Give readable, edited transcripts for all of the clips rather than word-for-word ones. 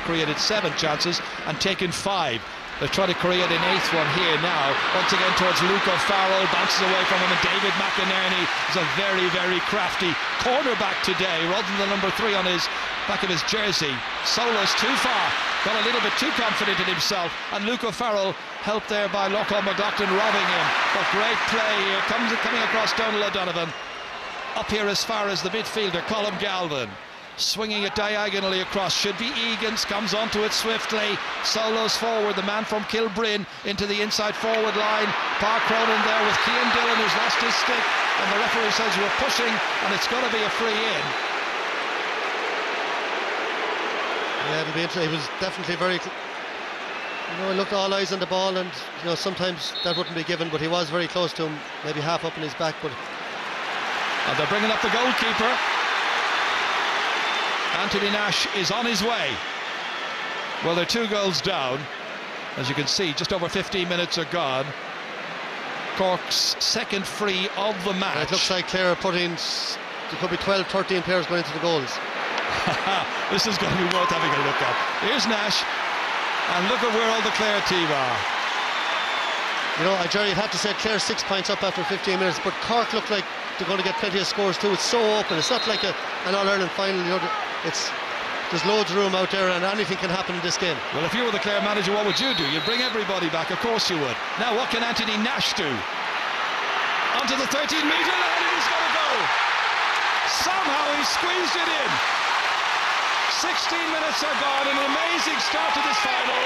created 7 chances and taken 5. They're trying to create an 8th one here now. Once again towards Luke O'Farrell, bounces away from him, and David McInerney is a very, very crafty cornerback today, rather than the number 3 on his back of his jersey. Solo's too far, got a little bit too confident in himself, and Luke O'Farrell helped there by Lochlan McLaughlin robbing him. But great play here, coming across Donal O'Donovan. Up here as far as the midfielder, Colm Galvin. Swinging it diagonally across, should be Egan's, comes onto it swiftly, solos forward, the man from Kilbrinn into the inside forward line. Park Cronin there with Cian Dillon, who's lost his stick, and the referee says we're pushing and it's going to be a free in. Yeah, it'll be interesting. He was definitely very, he looked all eyes on the ball, and sometimes that wouldn't be given, but he was very close to him, maybe half up in his back. But and they're bringing up the goalkeeper. Anthony Nash is on his way. Well, they're 2 goals down. As you can see, just over 15 minutes are gone. Cork's second free of the match. It looks like Clare are putting, there could be 12, 13 players going into the goals. This is going to be worth having a look at. Here's Nash, and look at where all the Clare team are. Jerry, I'd have to say Clare 6 points up after 15 minutes, but Cork look like they're going to get plenty of scores too. It's so open. It's not like an All-Ireland final. There's loads of room out there, and anything can happen in this game. Well, if you were the Clare manager, what would you do? You'd bring everybody back, of course you would. Now, what can Anthony Nash do? Onto the 13-metre line, and he's going to go. Somehow he squeezed it in. 16 minutes are gone, an amazing start to this final.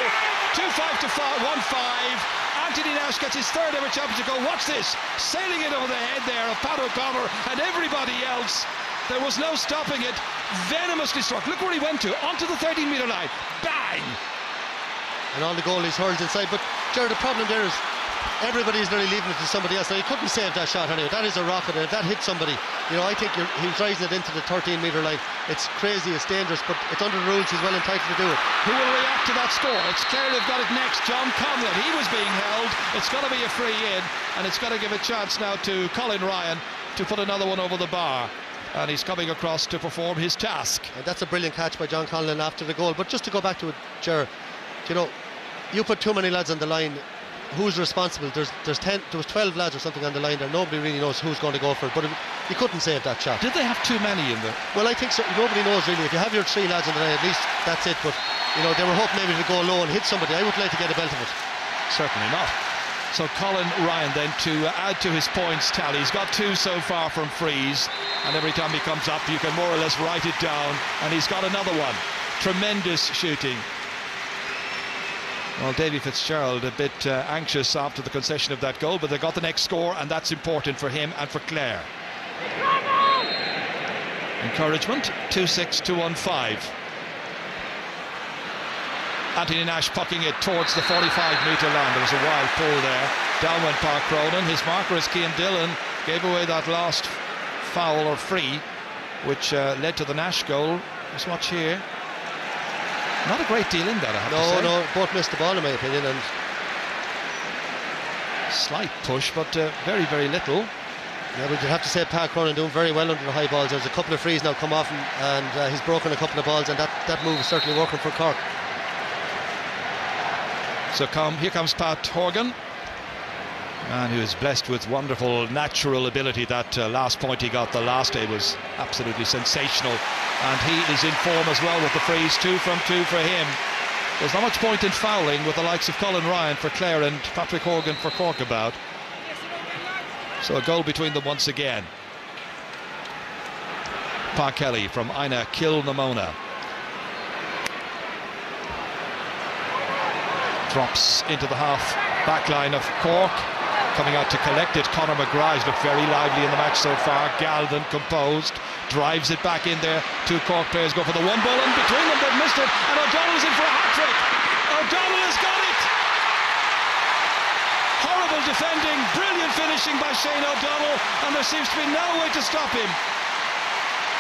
2-5 to 1-5. Anthony Nash gets his 3rd ever championship goal. Watch this, sailing it over the head there of Pat O'Connor and everybody else. There was no stopping it. Venomously struck. Look where he went to, onto the 13-metre line. Bang! And all the goalies hurled inside. But Jared, the problem there is everybody's nearly leaving it to somebody else. Now, he couldn't save that shot anyway. That is a rocket, and if that hit somebody, I think he was rising it into the 13-metre line. It's crazy, it's dangerous, but it's under the rules. He's well entitled to do it. Who will react to that score? It's Clare who've got it next. John Conlon, he was being held. It's got to be a free in, and it's got to give a chance now to Colin Ryan to put another one over the bar. And he's coming across to perform his task. And that's a brilliant catch by John Conlon after the goal. But just to go back to it, Ger, you put too many lads on the line. Who's responsible? There was 12 lads or something on the line there. Nobody really knows who's going to go for it, but he couldn't save that shot. Did they have too many in there? Well, I think so. Nobody knows really. If you have your 3 lads on the line, at least that's it. But they were hoping maybe to go low and hit somebody. I would like to get a belt of it. Certainly not. So Colin Ryan then to add to his points tally. He's got 2 so far from frees, and every time he comes up you can more or less write it down, and he's got another one. Tremendous shooting. Well, Davy Fitzgerald a bit anxious after the concession of that goal, but they got the next score, and that's important for him and for Clare. Encouragement, 2-6 to 1-5. Anthony Nash pucking it towards the 45-metre line. There was a wild pull there. Down went Park Cronin. His marker is Cian Dillon. Gave away that last foul or free, which led to the Nash goal. Let's watch here. Not a great deal in that, I have to say. No, both missed the ball in my opinion. And slight push, but very, very little. Yeah, but you'd have to say Park Cronin doing very well under the high balls. There's a couple of frees now come off, and he's broken a couple of balls, and that move is certainly working for Cork. So here comes Pat Horgan, man who is blessed with wonderful natural ability. That last point he got the last day was absolutely sensational, and he is in form as well with the frees. 2 from 2 for him. There's not much point in fouling with the likes of Colin Ryan for Clare and Patrick Horgan for Cork about. So a goal between them once again. Pa Kelly from Ina Kilnamona. Drops into the half back line of Cork. Coming out to collect it, Conor McGrath's looked very lively in the match so far. Galvin composed, drives it back in there. 2 Cork players go for the one ball in between them. They've missed it, and O'Donnell's in for a hat-trick. O'Donnell has got it. Horrible defending, brilliant finishing by Shane O'Donnell, and there seems to be no way to stop him.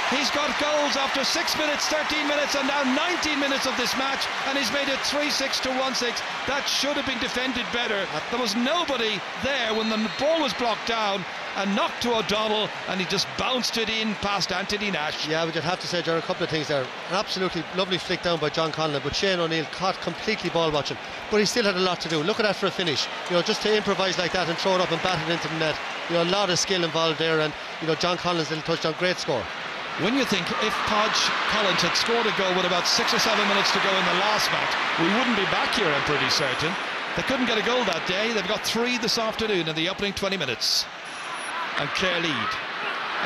He's got goals after 6 minutes, 13 minutes and now 19 minutes of this match, and he's made it 3-6 to 1-6. That should have been defended better. There was nobody there when the ball was blocked down and knocked to O'Donnell, and he just bounced it in past Anthony Nash. Yeah, we just have to say there are a couple of things there. An absolutely lovely flick down by John Conlon, but Shane O'Neill caught completely ball watching, but he still had a lot to do. Look at that for a finish, you know, just to improvise like that and throw it up and bat it into the net. You know, a lot of skill involved there, and you know, John Conlon's little touchdown, great score. When you think if Podge Collins had scored a goal with about 6 or 7 minutes to go in the last match, we wouldn't be back here, I'm pretty certain. They couldn't get a goal that day. They've got 3 this afternoon in the opening 20 minutes. And Clare lead.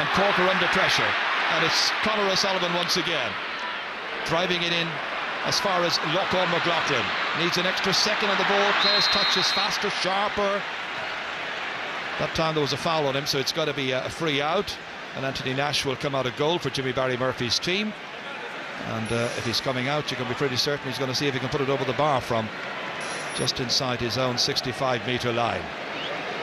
And Cork are under pressure. And it's Conor O'Sullivan once again, driving it in as far as Lochlan McLaughlin. Needs an extra second on the ball. Clare's touch is faster, sharper. That time there was a foul on him, so it's got to be a free out. And Anthony Nash will come out a goal for Jimmy Barry Murphy's team. And if he's coming out, you can be pretty certain he's going to see if he can put it over the bar from just inside his own 65-metre line.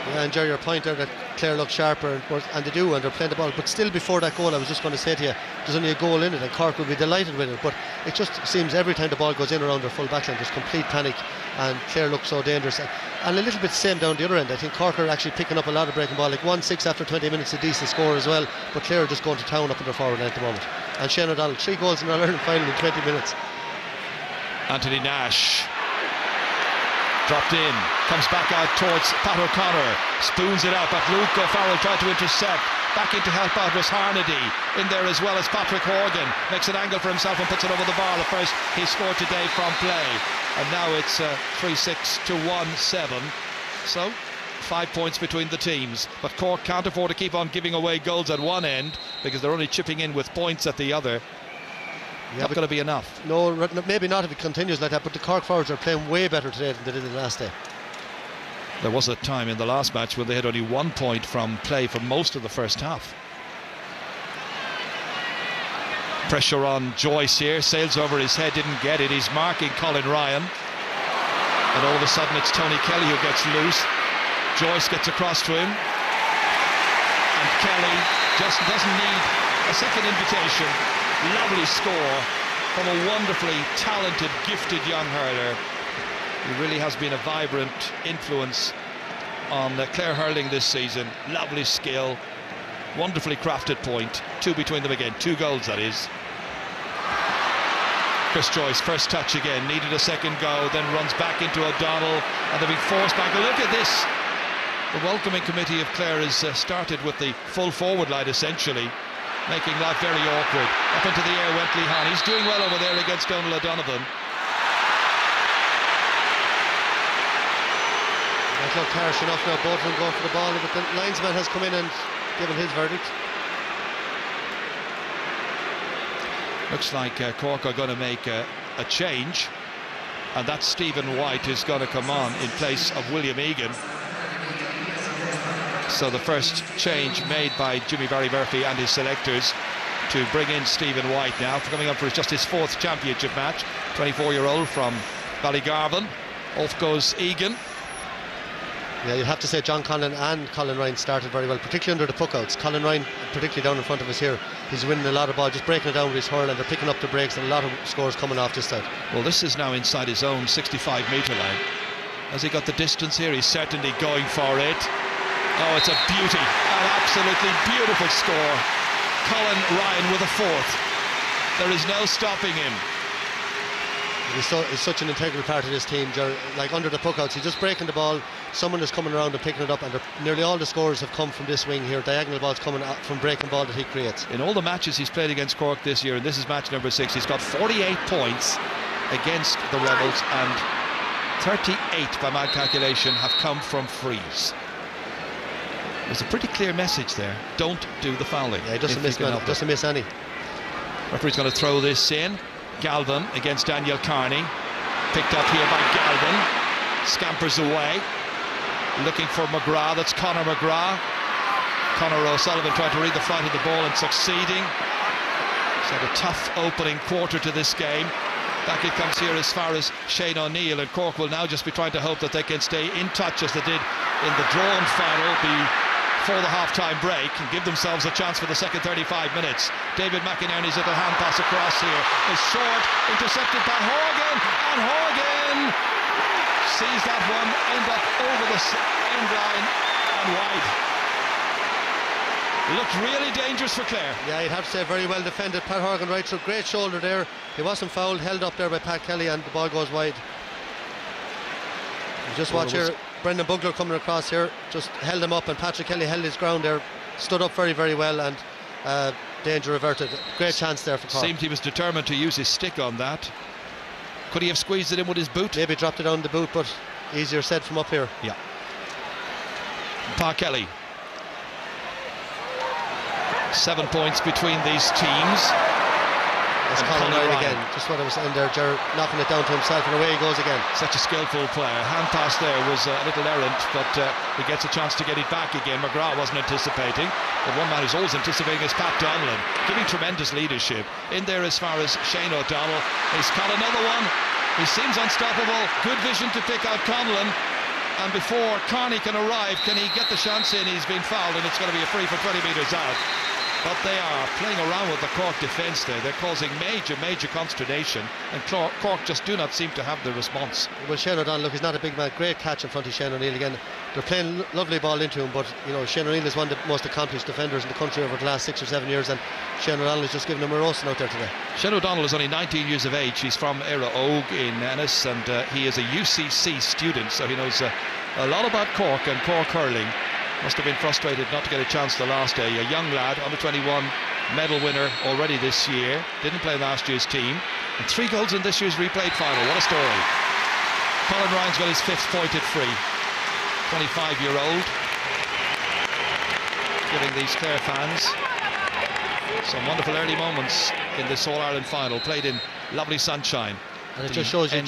Yeah, and Jerry, your point there that Clare look sharper, and they do, and they're playing the ball. But still, before that goal, I was just going to say to you, there's only a goal in it, and Cork will be delighted with it. But it just seems every time the ball goes in around their full backline, there's complete panic, and Clare looks so dangerous. And a little bit the same down the other end. I think Cork are actually picking up a lot of breaking ball, like 1-6 after 20 minutes, a decent score as well. But Clare are just going to town up in their forward line at the moment. And Shane O'Donnell, 3 goals in an All-Ireland final in 20 minutes. Anthony Nash dropped in, comes back out towards Pat O'Connor, spoons it out, but Luke O'Farrell tried to intercept. Back in to help out was Harnedy, in there as well as Patrick Horgan, makes an angle for himself and puts it over the bar. The first he scored today from play, and now it's 3-6 to 1-7, so 5 points between the teams. But Cork can't afford to keep on giving away goals at one end, because they're only chipping in with points at the other. Yeah, not going to be enough. No, maybe not if it continues like that, but the Cork forwards are playing way better today than they did the last day. There was a time in the last match when they had only 1 point from play for most of the first half. Pressure on Joyce here, sails over his head, didn't get it. He's marking Colin Ryan, and all of a sudden it's Tony Kelly who gets loose. Joyce gets across to him, and Kelly just doesn't need a second invitation. Lovely score from a wonderfully talented, gifted young hurler. He really has been a vibrant influence on Clare hurling this season. Lovely skill, wonderfully crafted point. 2 between them again, 2 goals that is. Chris Joyce, first touch again, needed a second go, then runs back into O'Donnell, and they're being forced back. Look at this. The welcoming committee of Clare has started with the full forward line essentially, making life very awkward. Up into the air went Lee Hahn. He's doing well over there against Donald O'Donovan. That looked harsh enough now, both of them going for the ball, but the linesman has come in and given his verdict. Looks like Cork are going to make a change, and that's Stephen White who's going to come on in place of William Egan. So the first change made by Jimmy Barry Murphy and his selectors to bring in Stephen White now, coming up for just his 4th championship match. 24-year-old from Ballygarvan. Off goes Egan. Yeah, you have to say John Conlon and Colin Ryan started very well, particularly under the puckouts. Colin Ryan, particularly down in front of us here, he's winning a lot of ball, just breaking it down with his hurl, and they're picking up the breaks, and a lot of scores coming off this side. Well, this is now inside his own 65-metre line. Has he got the distance here? He's certainly going for it. Oh, it's a beauty, an absolutely beautiful score. Colin Ryan with a 4th. There is no stopping him. He's such an integral part of this team, like under the puckouts. He's just breaking the ball, someone is coming around and picking it up, and nearly all the scores have come from this wing here. Diagonal balls coming out from breaking ball that he creates. In all the matches he's played against Cork this year, and this is match number 6, he's got 48 points against the Rebels, and 38 by my calculation have come from frees. There's a pretty clear message there. Don't do the fouling. Yeah, he doesn't miss any. Referee's going to throw this in. Galvin against Daniel Carney. Picked up here by Galvin. Scampers away. Looking for McGrath. That's Conor McGrath. Conor O'Sullivan tried to read the flight of the ball and succeeding. He's had a tough opening quarter to this game. Back it comes here as far as Shane O'Neill, and Cork will now just be trying to hope that they can stay in touch as they did in the drawn final before the half-time break and give themselves a chance for the second 35 minutes. David McInerney's little hand pass across here is short, intercepted by Horgan, and Horgan sees that one end up over the end line and wide. Looked really dangerous for Clare. Yeah, you'd have to say very well defended. Pat Horgan right through, great shoulder there. He wasn't fouled, held up there by Pat Kelly, and the ball goes wide. You just watch here, Brendan Bugler coming across here, just held him up, and Patrick Kelly held his ground there, stood up very, very well, and danger averted. Great chance there for Cork. Seemed he was determined to use his stick on that. Could he have squeezed it in with his boot? Maybe dropped it on the boot, but easier said from up here. Yeah. Pat Kelly. 7 points between these teams. That's Colin Ryan again, just what I was saying there, Gerard knocking it down to himself, and away he goes again. Such a skillful player. Hand pass there was a little errant, but he gets a chance to get it back again. McGrath wasn't anticipating, but one man who's always anticipating is Pat Donlan, giving tremendous leadership in there as far as Shane O'Donnell. He's caught another one. He seems unstoppable. Good vision to pick out Conlon, and before Carney can arrive, can he get the chance in? He's been fouled, and it's going to be a free for 20 metres out. But they are playing around with the Cork defence there. They're causing major consternation, and Cork just do not seem to have the response. Well, Shane O'Donnell, look, he's not a big man. Great catch in front of Shane O'Neill again. They're playing lovely ball into him, but you know, Shane O'Neill is one of the most accomplished defenders in the country over the last 6 or 7 years, and Shane O'Donnell is just giving them a roasting out there today. Shane O'Donnell is only 19 years of age. He's from Éire Óg in Ennis, and he is a UCC student, so he knows a lot about Cork and Cork hurling. Must have been frustrated not to get a chance the last day. A young lad, under 21 medal winner already this year, didn't play last year's team, and 3 goals in this year's replayed final. What a story. Colin Ryan's got his 5th pointed free. 25-year-old, giving these Clare fans some wonderful early moments in this All-Ireland final, played in lovely sunshine. And it just shows you,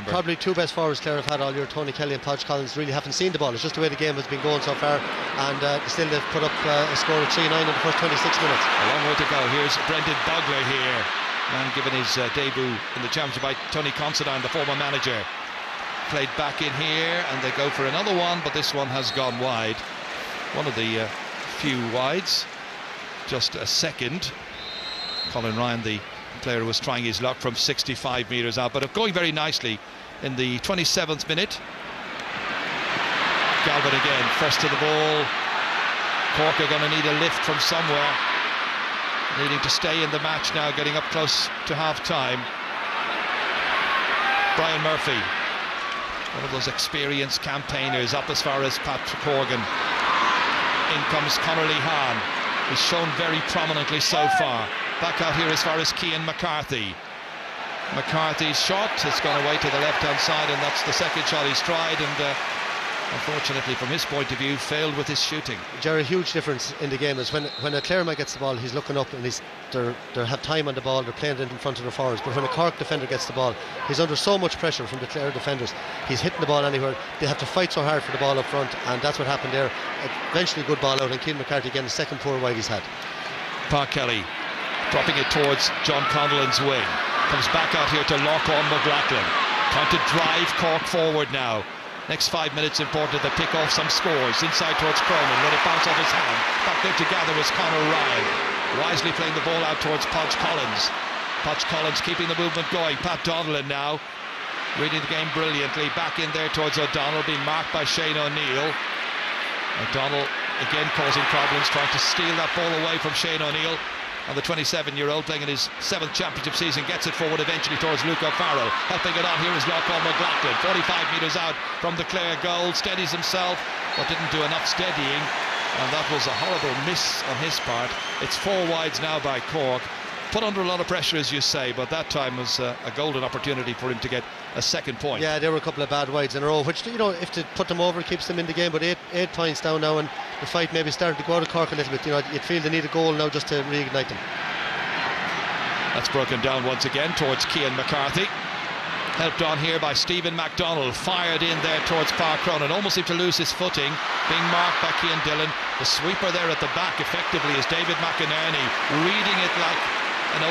probably 2 best forwards Clare have had all year, Tony Kelly and Podge Collins, really haven't seen the ball. It's just the way the game has been going so far, and still they've put up a score of 3-9 in the first 26 minutes. A long way to go. Here's Brendan Bugler here, man given his debut in the championship by Tony Considine, the former manager. Played back in here, and they go for another one, but this one has gone wide. One of the few wides, just a second. Colin Ryan, the player, was trying his luck from 65 metres out, but going very nicely in the 27th minute. Galvin again, first to the ball. Cork are going to need a lift from somewhere, needing to stay in the match now, getting up close to half-time. Brian Murphy, one of those experienced campaigners, up as far as Patrick Horgan. In comes Conor Hahn. He's shown very prominently so far. Back out here as far as Cian McCarthy. McCarthy's shot has gone away to the left-hand side, and that's the second shot he's tried, and unfortunately from his point of view failed with his shooting. Jerry, a huge difference in the game is when a Clare man gets the ball, he's looking up and they have time on the ball, they're playing it in front of the forwards. But when a Cork defender gets the ball, he's under so much pressure from the Clare defenders. He's hitting the ball anywhere. They have to fight so hard for the ball up front, and that's what happened there. Eventually good ball out, and Cian McCarthy again, the second poor wide he's had. Park Kelly dropping it towards John Conlon's wing. Comes back out here to Lochorn McLaughlin, trying to drive Cork forward now. Next 5 minutes important to pick off some scores. Inside towards Cronin, let it bounce off his hand. Back there to gather is Conor Ryan, wisely playing the ball out towards Podge Collins. Podge Collins keeping the movement going. Pat Donlan now reading the game brilliantly. Back in there towards O'Donnell, being marked by Shane O'Neill. O'Donnell again causing problems, trying to steal that ball away from Shane O'Neill. And the 27-year-old playing in his 7th championship season gets it forward eventually towards Luca Farrell. Helping it on here is Lochorn McLaughlin, 45 metres out from the Clare goal, steadies himself but didn't do enough steadying, and that was a horrible miss on his part. It's 4 wides now by Cork, put under a lot of pressure as you say, but that time was a golden opportunity for him to get a second point. Yeah, there were a couple of bad wides in a row, which, you know, if to put them over, keeps them in the game, but 8 points down now, and the fight maybe started to go out of Cork a little bit. You know, you'd feel they need a goal now just to reignite them. That's broken down once again towards Cian McCarthy. Helped on here by Stephen MacDonald, fired in there towards Park Cronin, almost seemed to lose his footing, being marked by Cian Dillon. The sweeper there at the back effectively is David McInerney, reading it like